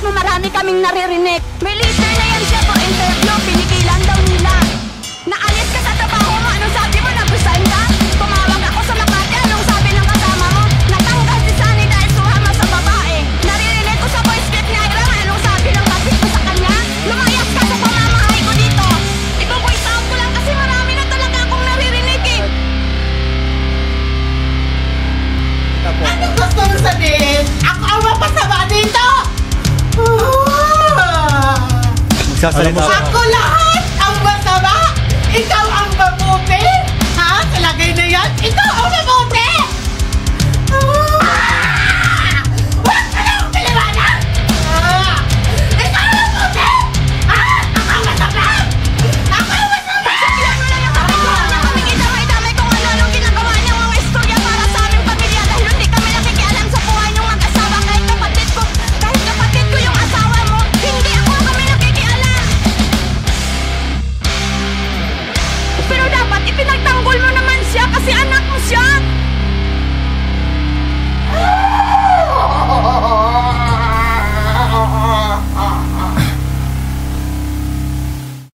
mo marami kaming naririnig. May leader na yan siya for interview, pinigilan daw nila. Naalis ka sa trabaho mo, anong sabi mo? Nagustuhan ka? Tumawag ako sa Makati, anong sabi ng kasama mo? Natanggal si Sunny dahil suhama sa babae. Naririnig ko sa voice clip niya, anong sabi ng kapit ko sa kanya? Lumayas ka sa pamamahay ko dito. Ibu-voice out ko lang kasi marami na talaga akong naririnig eh. Ano gusto mo sabihin? Ako ang mapasama dito! Magsasalita ka. Ako lahat ang masama! Ikaw ang mabuti! Ha? Sa lagay na yan, ikaw ang mabuti! Huwag ka na akong paliwanag! Ikaw ang mabuti! Ako ang masama! Ako ang masama! Sabihan mo lang yung kapit ko na kaming idamay-damay kung ano-anong ginagawa niyang mga istorya para sa aming pamilya dahil hindi kami nakikialam sa buhay niyong mag-asawa kahit kapatid ko yung asawa mo, hindi ako kami nakikialam. Pero dapat ipinagtanggol mo naman siya kasi anak mo siya.